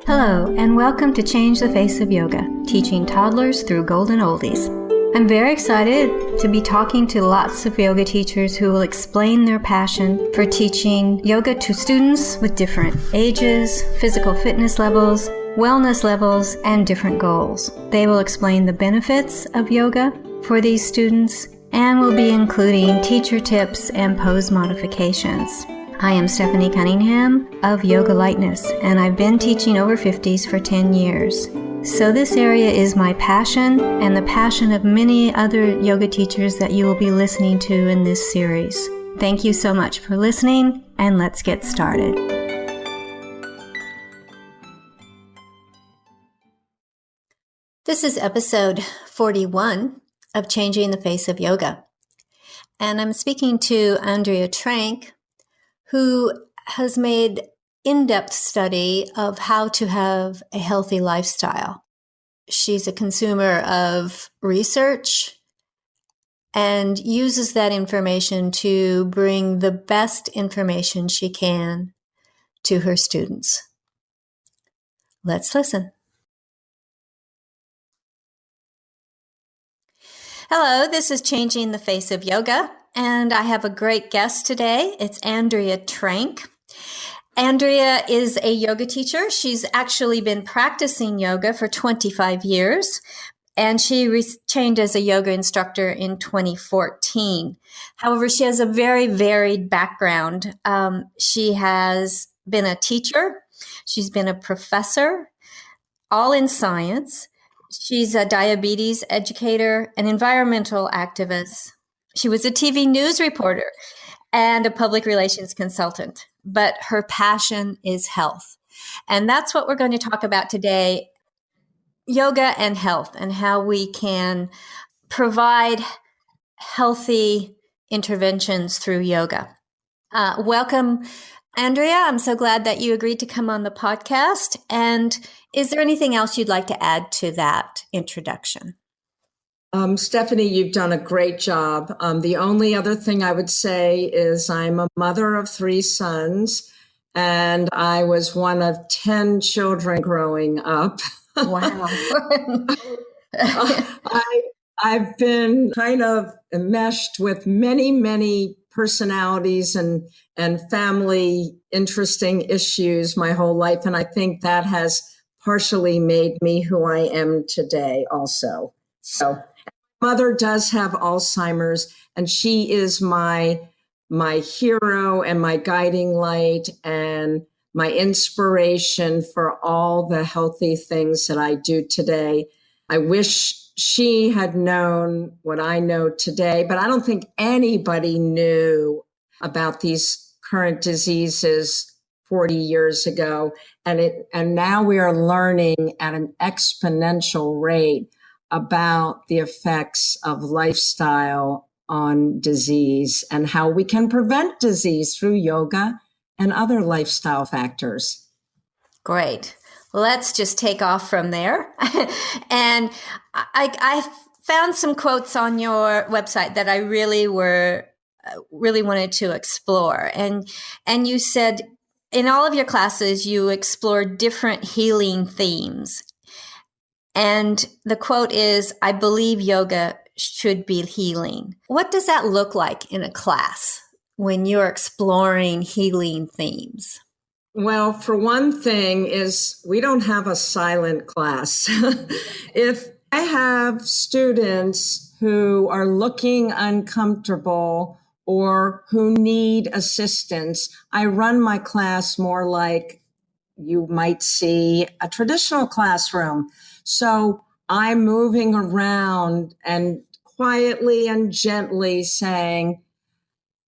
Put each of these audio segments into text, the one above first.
Hello, and welcome to Change the Face of Yoga, teaching toddlers through golden oldies. I'm very excited to be talking to lots of yoga teachers who will explain their passion for teaching yoga to students with different ages, physical fitness levels, wellness levels, and different goals. They will explain the benefits of yoga for these students and will be including teacher tips and pose modifications. I am Stephanie Cunningham of Yoga Lightness, and I've been teaching over 50s for 10 years. So this area is my passion and the passion of many other yoga teachers that you will be listening to in this series. Thank you so much for listening, and let's get started. This is episode 41 of Changing the Face of Yoga. And I'm speaking to Andrea Trank, who has made in-depth study of how to have a healthy lifestyle. She's a consumer of research and uses that information to bring the best information she can to her students. Let's listen. Hello, this is Changing the Face of Yoga, and I have a great guest today. It's Andrea Trank. Andrea is a yoga teacher. She's actually been practicing yoga for 25 years, and she trained as a yoga instructor in 2014. However, she has a very varied background. She has been a teacher. She's been a professor, all in science. She's a diabetes educator, an environmental activist. She was a TV news reporter and a public relations consultant, but her passion is health. And that's what we're going to talk about today, yoga and health, and how we can provide healthy interventions through yoga. Welcome, Andrea. I'm so glad that you agreed to come on the podcast. And is there anything else you'd like to add to that introduction? Stephanie, you've done a great job. The only other thing I would say is I'm a mother of 3 sons, and I was one of 10 children growing up. Wow. I've been kind of enmeshed with many personalities and family interesting issues my whole life, and I think that has partially made me who I am today also. So mother does have Alzheimer's, and she is my hero and my guiding light and my inspiration for all the healthy things that I do today. I wish she had known what I know today, but I don't think anybody knew about these current diseases 40 years ago. And now we are learning at an exponential rate about the effects of lifestyle on disease and how we can prevent disease through yoga and other lifestyle factors. Great. Let's just take off from there. And I found some quotes on your website that I really wanted to explore. And you said in all of your classes, you explore different healing themes. And the quote is, "I believe yoga should be healing." What does that look like in a class when you're exploring healing themes? Well, for one thing is we don't have a silent class. If I have students who are looking uncomfortable or who need assistance, I run my class more like you might see a traditional classroom. So I'm moving around and quietly and gently saying,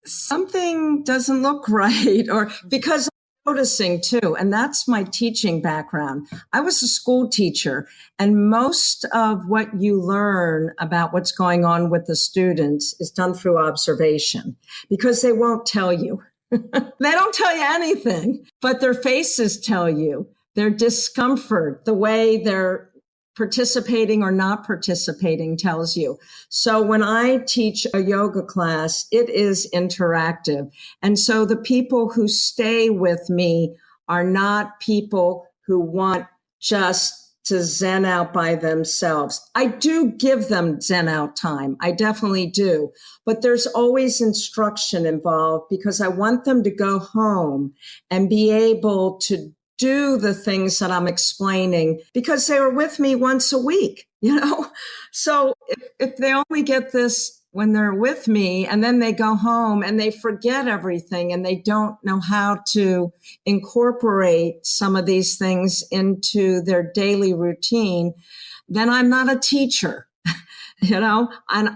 something doesn't look right, or because I'm noticing too. And that's my teaching background. I was a school teacher, and most of what you learn about what's going on with the students is done through observation because they won't tell you. They don't tell you anything, but their faces tell you their discomfort, the way they're participating or not participating tells you. So when I teach a yoga class, it is interactive. And so the people who stay with me are not people who want just to zen out by themselves. I do give them zen out time. I definitely do. But there's always instruction involved because I want them to go home and be able to do the things that I'm explaining because they were with me once a week, So if they only get this when they're with me and then they go home and they forget everything and they don't know how to incorporate some of these things into their daily routine, then I'm not a teacher, and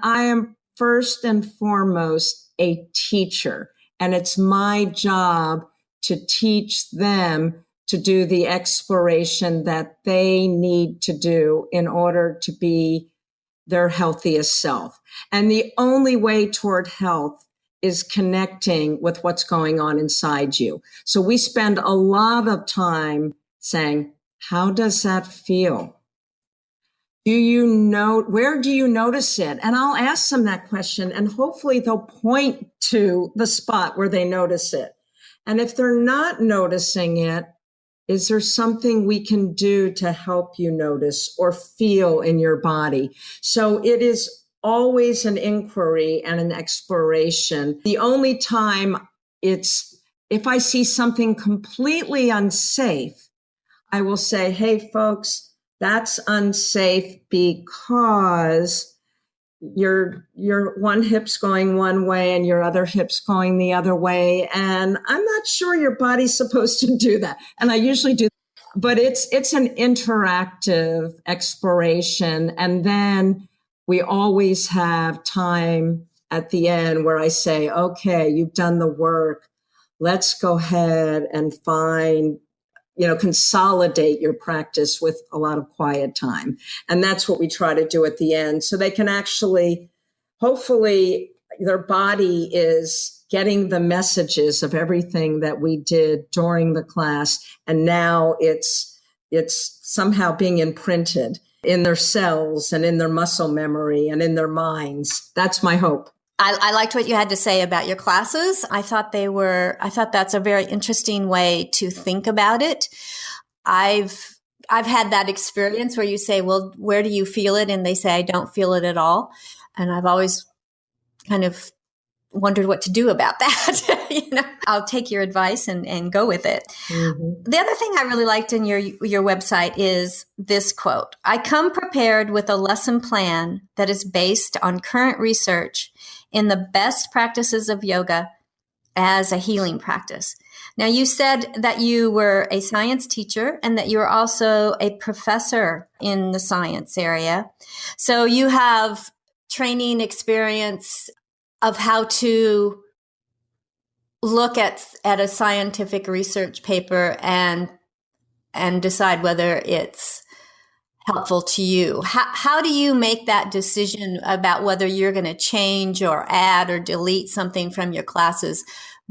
I am first and foremost a teacher. And it's my job to teach them to do the exploration that they need to do in order to be their healthiest self. And the only way toward health is connecting with what's going on inside you. So we spend a lot of time saying, how does that feel? Where do you notice it? And I'll ask them that question and hopefully they'll point to the spot where they notice it. And if they're not noticing it, is there something we can do to help you notice or feel in your body? So it is always an inquiry and an exploration. The only time if I see something completely unsafe, I will say, hey, folks, that's unsafe because your one hip's going one way and your other hip's going the other way. And I'm not sure your body's supposed to do that. And I usually do, but it's an interactive exploration. And then we always have time at the end where I say, okay, you've done the work. Let's go ahead and consolidate your practice with a lot of quiet time. And that's what we try to do at the end. So they can actually, hopefully their body is getting the messages of everything that we did during the class. And now it's somehow being imprinted in their cells and in their muscle memory and in their minds. That's my hope. I liked what you had to say about your classes. I thought that's a very interesting way to think about it. I've had that experience where you say, well, where do you feel it? And they say, I don't feel it at all. And I've always kind of wondered what to do about that. I'll take your advice and go with it. Mm-hmm. The other thing I really liked in your website is this quote: I come prepared with a lesson plan that is based on current research in the best practices of yoga as a healing practice. Now, you said that you were a science teacher and that you were also a professor in the science area. So you have training experience of how to look at a scientific research paper and decide whether it's helpful to you. How do you make that decision about whether you're going to change or add or delete something from your classes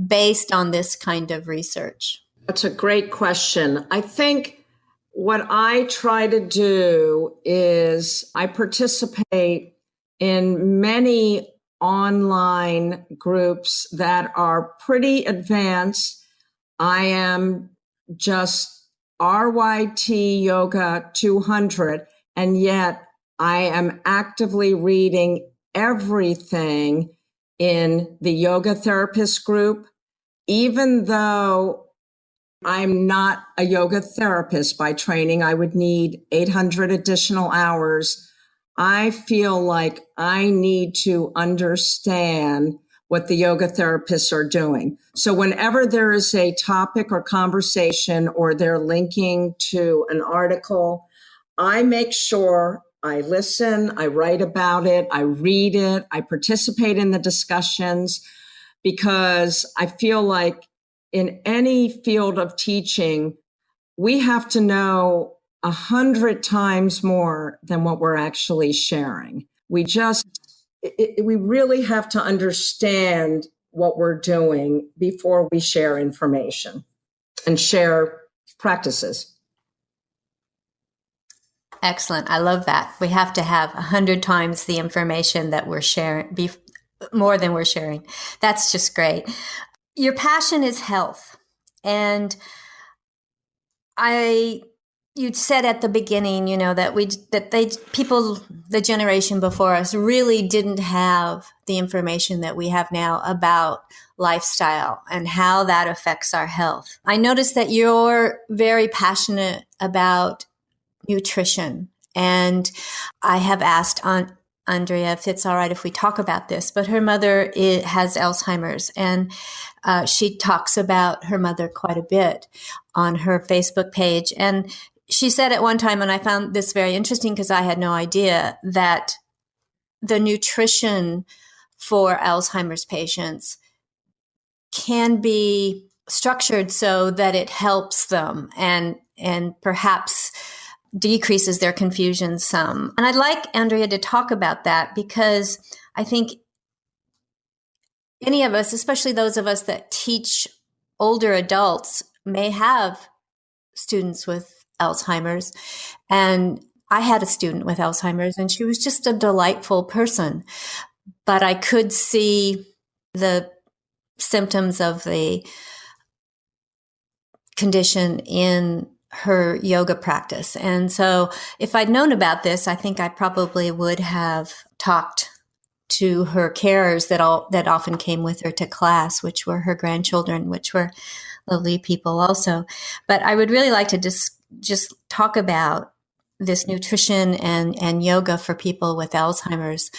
based on this kind of research? That's a great question. I think what I try to do is I participate in many online groups that are pretty advanced. I am just RYT Yoga 200, and yet I am actively reading everything in the yoga therapist group, even though I'm not a yoga therapist by training. I would need 800 additional hours. I feel like I need to understand what the yoga therapists are doing. So whenever there is a topic or conversation or they're linking to an article, I make sure I listen, I write about it, I read it, I participate in the discussions, because I feel like in any field of teaching, we have to know 100 times more than what we're actually sharing. We really have to understand what we're doing before we share information and share practices. Excellent. I love that. We have to have 100 times the information that we're sharing, more than we're sharing. That's just great. Your passion is health. And I you said at the beginning, the generation before us really didn't have the information that we have now about lifestyle and how that affects our health. I noticed that you're very passionate about nutrition, and I have asked Andrea if it's all right if we talk about this, but her mother has Alzheimer's, and she talks about her mother quite a bit on her Facebook page. And she said at one time, and I found this very interesting because I had no idea, that the nutrition for Alzheimer's patients can be structured so that it helps them and perhaps decreases their confusion some. And I'd like Andrea to talk about that, because I think any of us, especially those of us that teach older adults, may have students with Alzheimer's. And I had a student with Alzheimer's, and she was just a delightful person. But I could see the symptoms of the condition in her yoga practice. And so if I'd known about this, I think I probably would have talked to her carers that often came with her to class, which were her grandchildren, which were lovely people also. But I would really like to just talk about this nutrition and yoga for people with Alzheimer's.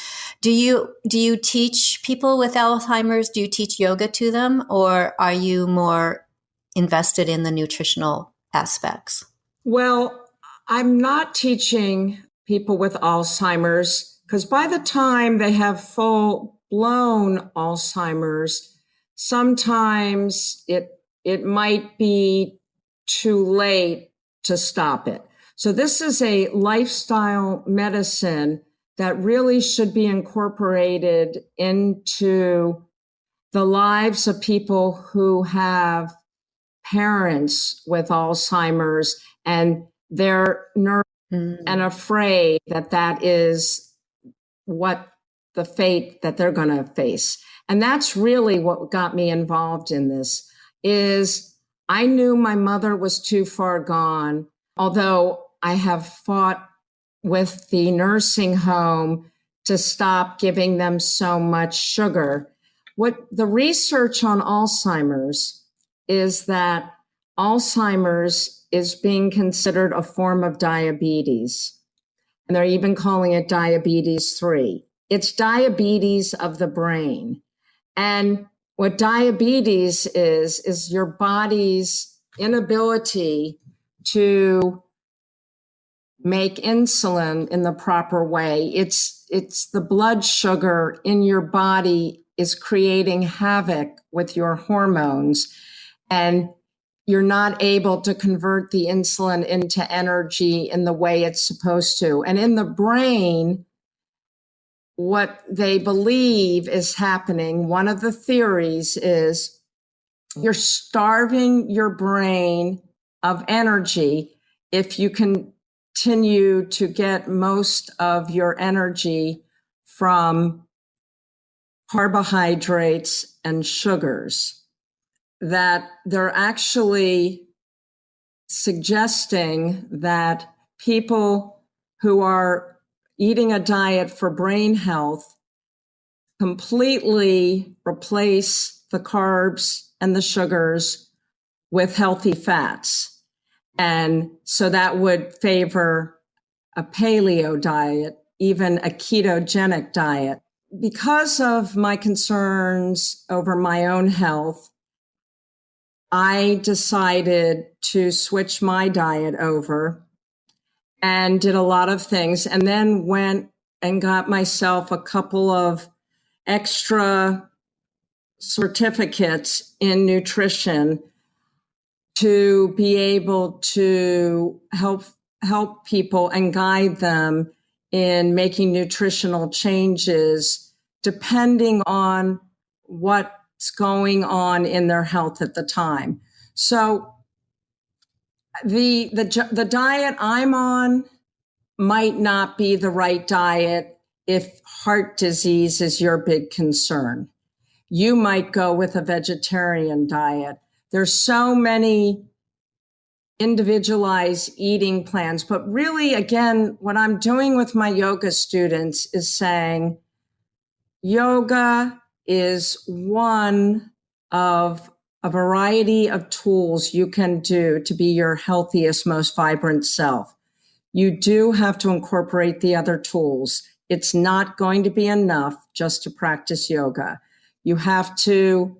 Do you teach people with Alzheimer's? Do you teach yoga to them, or are you more invested in the nutritional aspects? Well, I'm not teaching people with Alzheimer's, because by the time they have full-blown Alzheimer's, sometimes it might be too late to stop it. So this is a lifestyle medicine that really should be incorporated into the lives of people who have parents with Alzheimer's, and they're nervous and afraid that is what the fate that they're going to face. And that's really what got me involved in this. Is I knew my mother was too far gone, although I have fought with the nursing home to stop giving them so much sugar. What the research on Alzheimer's is that Alzheimer's is being considered a form of diabetes. And they're even calling it diabetes 3. It's diabetes of the brain. And what diabetes is your body's inability to make insulin in the proper way. It's the blood sugar in your body is creating havoc with your hormones, and you're not able to convert the insulin into energy in the way it's supposed to. And in the brain, what they believe is happening, one of the theories is you're starving your brain of energy if you continue to get most of your energy from carbohydrates and sugars. That they're actually suggesting that people who are eating a diet for brain health completely replace the carbs and the sugars with healthy fats. And so that would favor a paleo diet, even a ketogenic diet. Because of my concerns over my own health, I decided to switch my diet over and did a lot of things, and then went and got myself a couple of extra certificates in nutrition to be able to help people and guide them in making nutritional changes depending on what's going on in their health at the time. So the diet I'm on might not be the right diet if heart disease is your big concern. You might go with a vegetarian diet. There's so many individualized eating plans. But really, again, what I'm doing with my yoga students is saying yoga is one of a variety of tools you can do to be your healthiest, most vibrant self. You do have to incorporate the other tools. It's not going to be enough just to practice yoga. You have to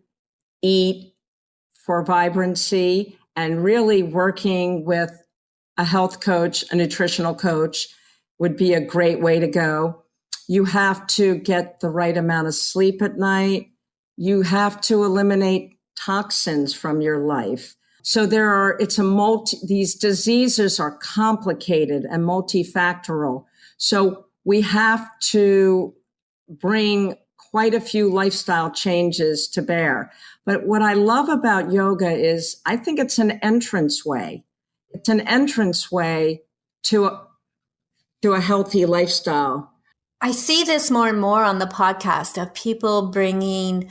eat for vibrancy, and really working with a health coach, a nutritional coach would be a great way to go. You have to get the right amount of sleep at night. You have to eliminate toxins from your life. So these diseases are complicated and multifactorial. So we have to bring quite a few lifestyle changes to bear. But what I love about yoga is I think it's an entranceway. It's an entranceway to a healthy lifestyle. I see this more and more on the podcast of people bringing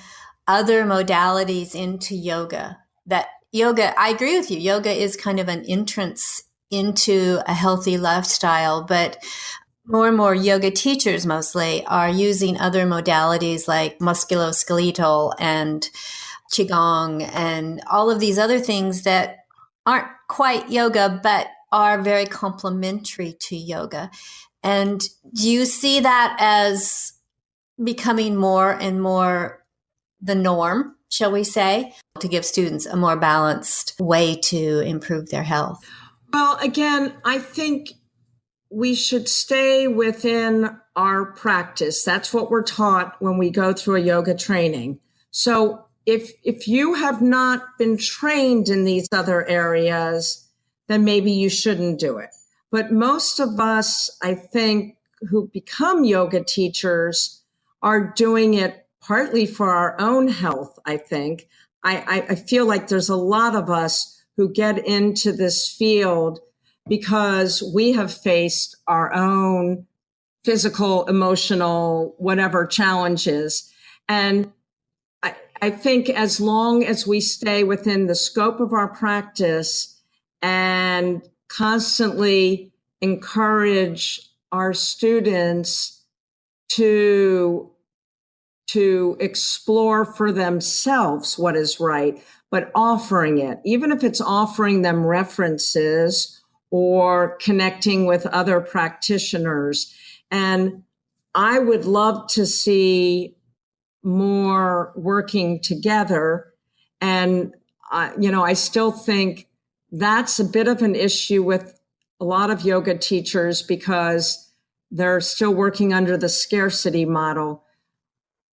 other modalities into yoga. I agree with you. Yoga is kind of an entrance into a healthy lifestyle, but more and more yoga teachers mostly are using other modalities like musculoskeletal and qigong and all of these other things that aren't quite yoga, but are very complementary to yoga. And do you see that as becoming more and more the norm, shall we say, to give students a more balanced way to improve their health? Well, again, I think we should stay within our practice. That's what we're taught when we go through a yoga training. So if you have not been trained in these other areas, then maybe you shouldn't do it. But most of us, I think, who become yoga teachers are doing it partly for our own health, I think. I feel like there's a lot of us who get into this field because we have faced our own physical, emotional, whatever challenges. And I think as long as we stay within the scope of our practice and constantly encourage our students to explore for themselves what is right, but offering it, even if it's offering them references or connecting with other practitioners. And I would love to see more working together. And, I still think that's a bit of an issue with a lot of yoga teachers because they're still working under the scarcity model.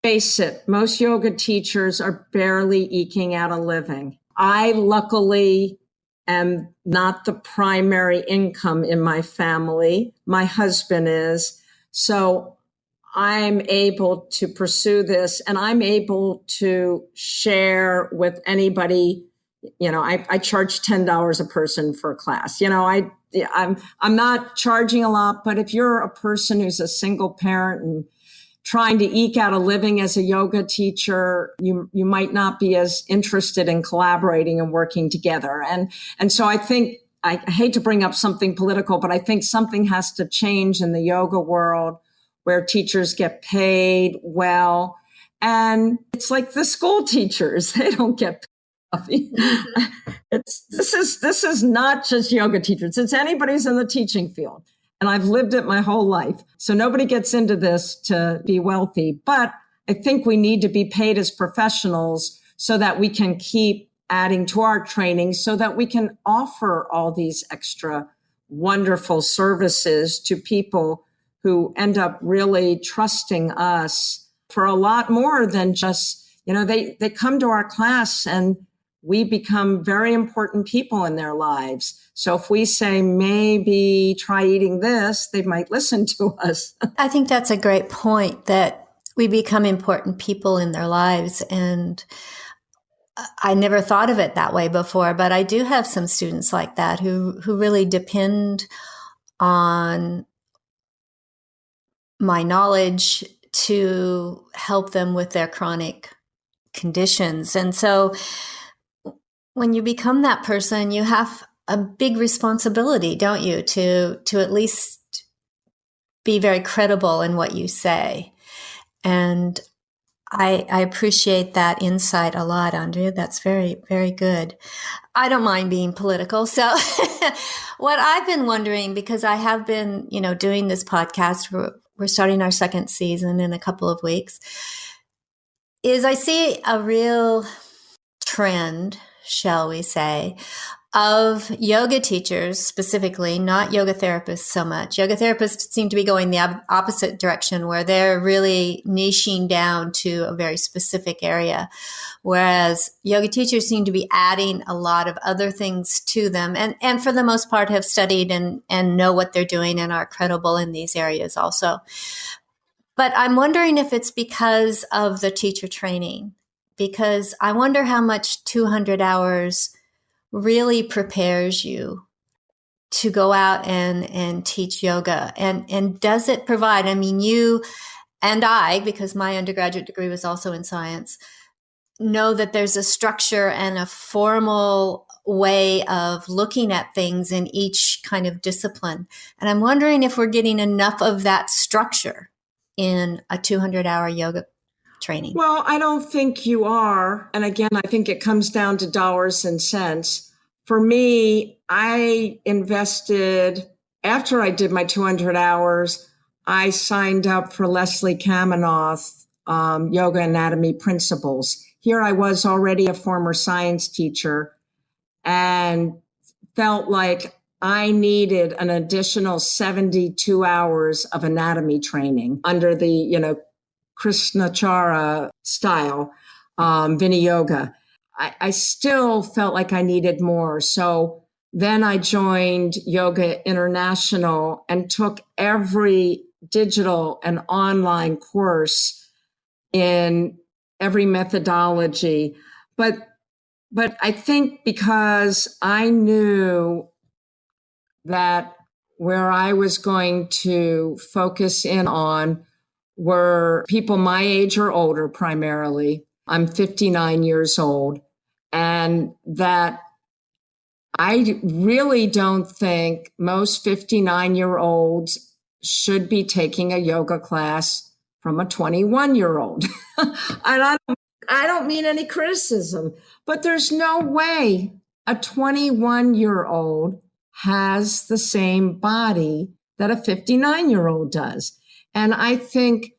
Face it, most yoga teachers are barely eking out a living. I luckily am not the primary income in my family. My husband is. So I'm able to pursue this and I'm able to share with anybody. I charge $10 a person for a class. I'm not charging a lot, but if you're a person who's a single parent and trying to eke out a living as a yoga teacher, you might not be as interested in collaborating and working together. And so I think, I hate to bring up something political, but I think something has to change in the yoga world where teachers get paid well. And it's like the school teachers, they don't get paid. This is not just yoga teachers. It's anybody who's in the teaching field. And I've lived it my whole life. So nobody gets into this to be wealthy. But I think we need to be paid as professionals so that we can keep adding to our training so that we can offer all these extra wonderful services to people who end up really trusting us for a lot more than just, they come to our class and we become very important people in their lives. So if we say, maybe try eating this, they might listen to us. I think that's a great point, that we become important people in their lives. And I never thought of it that way before, but I do have some students like that who really depend on my knowledge to help them with their chronic conditions. And so when you become that person, you have a big responsibility, don't you, to at least be very credible in what you say. And I appreciate that insight a lot, Andrea. That's very, very good. I don't mind being political. So what I've been wondering, because I have been, doing this podcast, we're starting our second season in a couple of weeks, is I see a real trend, shall we say, of yoga teachers specifically, not yoga therapists so much. Yoga therapists seem to be going the opposite direction, where they're really niching down to a very specific area, whereas yoga teachers seem to be adding a lot of other things to them, and for the most part have studied and know what they're doing and are credible in these areas also. But I'm wondering if it's because of the teacher training, because I wonder how much 200 hours really prepares you to go out and teach yoga. And does it provide, you and I, because my undergraduate degree was also in science, know that there's a structure and a formal way of looking at things in each kind of discipline. And I'm wondering if we're getting enough of that structure in a 200-hour yoga training. Well, I don't think you are. And again, I think it comes down to dollars and cents. For me, I invested, after I did my 200 hours, I signed up for Leslie Kaminoff, Yoga Anatomy Principles. Here I was already a former science teacher and felt like I needed an additional 72 hours of anatomy training under the, Krishnachara style, Vinaya Yoga. I still felt like I needed more. So then I joined Yoga International and took every digital and online course in every methodology. But I think because I knew that where I was going to focus in on were people my age or older primarily. I'm 59 years old. And that I really don't think most 59-year-olds should be taking a yoga class from a 21-year-old. And I don't mean any criticism, but there's no way a 21-year-old has the same body that a 59-year-old does. And I think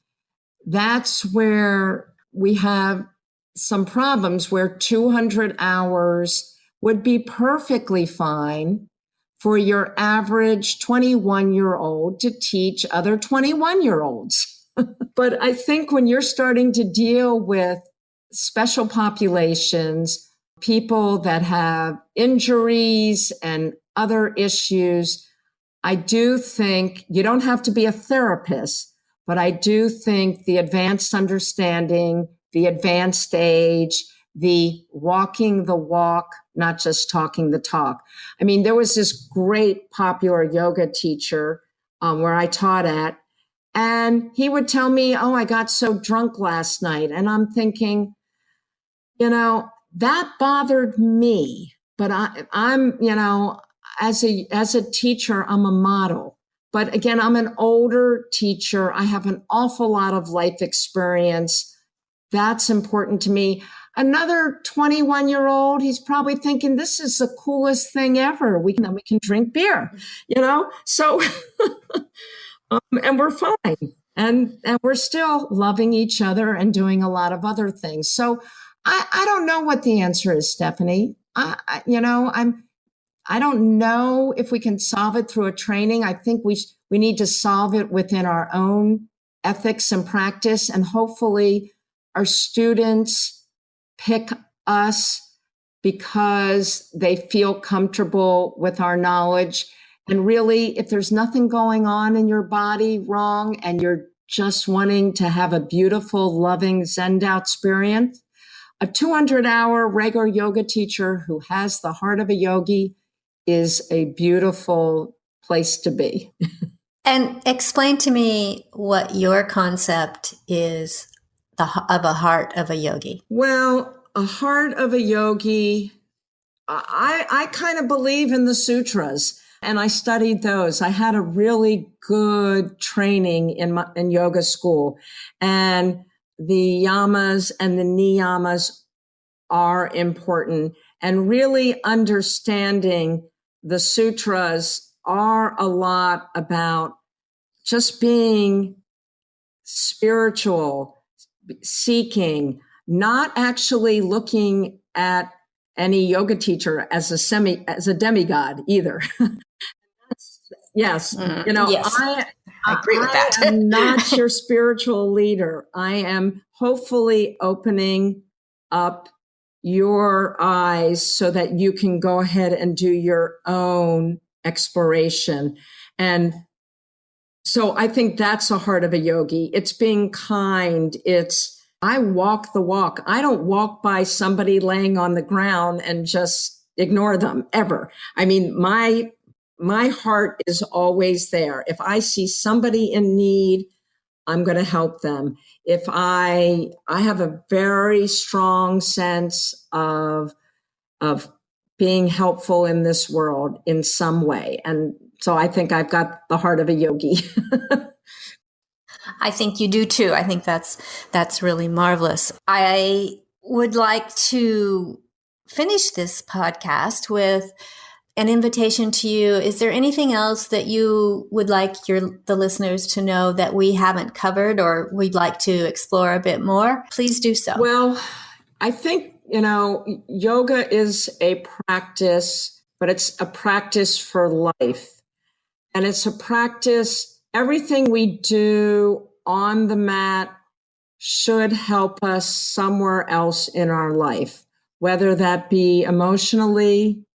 that's where we have some problems, where 200 hours would be perfectly fine for your average 21-year-old to teach other 21-year-olds. But I think when you're starting to deal with special populations, people that have injuries and other issues, I do think you don't have to be a therapist, but I do think the advanced understanding, the advanced age, the walking the walk, not just talking the talk. There was this great popular yoga teacher where I taught at, and he would tell me, oh, I got so drunk last night. And I'm thinking, that bothered me, but I'm as a teacher, I'm a model. But again, I'm an older teacher. I have an awful lot of life experience. That's important to me. Another 21-year-old, he's probably thinking, this is the coolest thing ever. We can drink beer, So, and we're fine. And we're still loving each other and doing a lot of other things. So I don't know what the answer is, Stephanie. I don't know if we can solve it through a training. I think we need to solve it within our own ethics and practice. And hopefully our students pick us because they feel comfortable with our knowledge. And really, if there's nothing going on in your body wrong and you're just wanting to have a beautiful, loving Zen experience, a 200-hour regular yoga teacher who has the heart of a yogi is a beautiful place to be. And explain to me what your concept is of a heart of a yogi. Well, a heart of a yogi, I kind of believe in the sutras, and I studied those. I had a really good training in yoga school, and the yamas and the niyamas are important, and really understanding the sutras are a lot about just being spiritual, seeking, not actually looking at any yoga teacher as a demigod either. Yes. Yes, I agree with that. I am not your spiritual leader. I am hopefully opening up your eyes so that you can go ahead and do your own exploration. And so I think that's the heart of a yogi. It's being kind. I walk the walk. I don't walk by somebody laying on the ground and just ignore them ever. I mean, my heart is always there. If I see somebody in need, I'm going to help them. If I have a very strong sense of being helpful in this world in some way. And so I think I've got the heart of a yogi. I think you do too. I think that's really marvelous. I would like to finish this podcast with an invitation to you. Is there anything else that you would like the listeners to know that we haven't covered or we'd like to explore a bit more? Please do so. Well, I think, yoga is a practice, but it's a practice for life. And it's a practice, everything we do on the mat should help us somewhere else in our life, whether that be emotionally,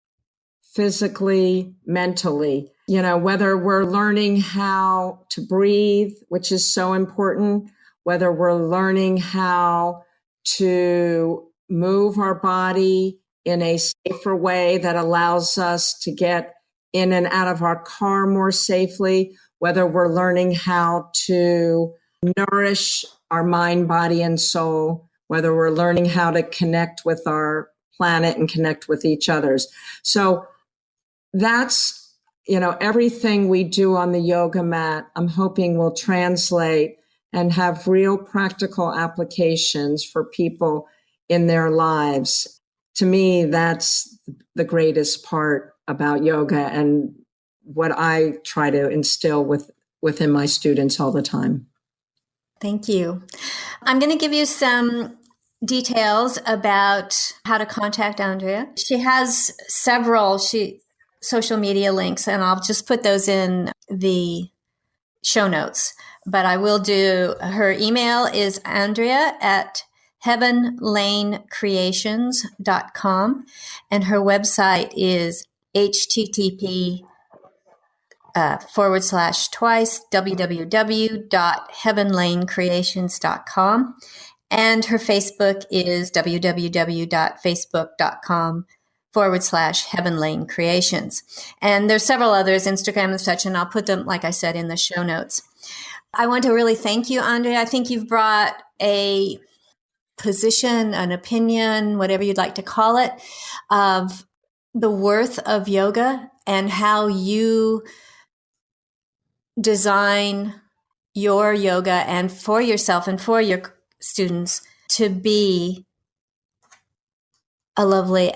physically, mentally, whether we're learning how to breathe, which is so important, whether we're learning how to move our body in a safer way that allows us to get in and out of our car more safely, whether we're learning how to nourish our mind, body, and soul, whether we're learning how to connect with our planet and connect with each other's. So that's, everything we do on the yoga mat, I'm hoping will translate and have real practical applications for people in their lives. To me, that's the greatest part about yoga and what I try to instill within my students all the time. Thank you. I'm going to give you some details about how to contact Andrea. She has several social media links, and I'll just put those in the show notes. But I will do, her email is Andrea at heavenlanecreations.com, and her website is http:// www.heavenlanecreations.com. And her Facebook is www.facebook.com/heavenlanecreations. And there's several others, Instagram and such, and I'll put them, like I said, in the show notes. I want to really thank you, Andrea. I think you've brought a position, an opinion, whatever you'd like to call it, of the worth of yoga and how you design your yoga and for yourself and for your students to be a lovely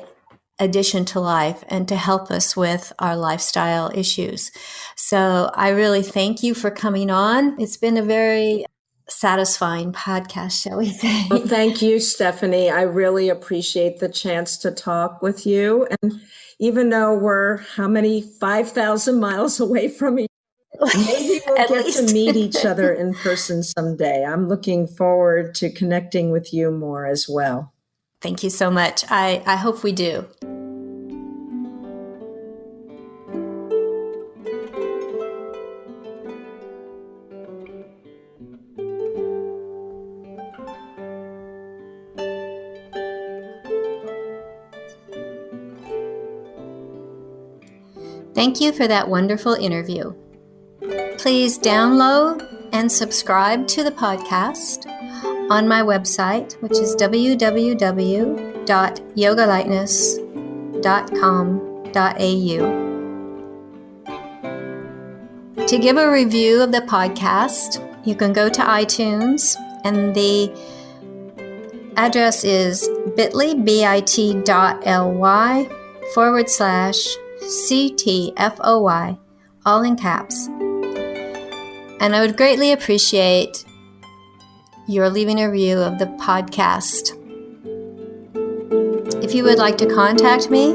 addition to life and to help us with our lifestyle issues. So I really thank you for coming on. It's been a very satisfying podcast, shall we say. Well, thank you, Stephanie. I really appreciate the chance to talk with you. And even though we're 5,000 miles away from each other, maybe we'll get to meet each other in person someday. I'm looking forward to connecting with you more as well. Thank you so much. I hope we do. Thank you for that wonderful interview. Please download and subscribe to the podcast on my website, which is www.yogalightness.com. To give a review of the podcast, you can go to iTunes, and the address is bit.ly/CTFOY, all in caps. And I would greatly appreciate your leaving a review of the podcast. If you would like to contact me,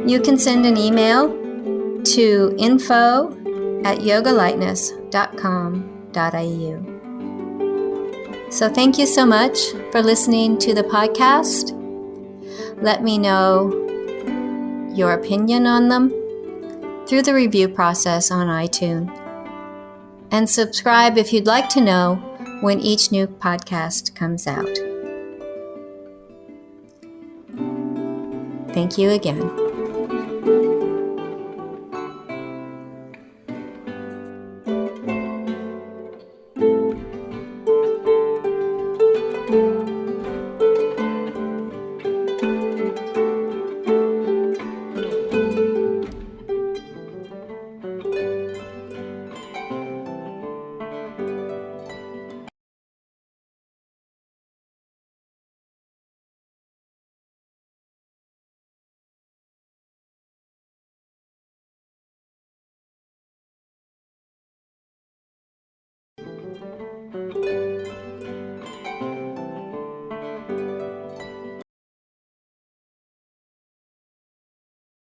you can send an email to info@yogalightness.com.au. So thank you so much for listening to the podcast. Let me know your opinion on them through the review process on iTunes. And subscribe if you'd like to know when each new podcast comes out. Thank you again.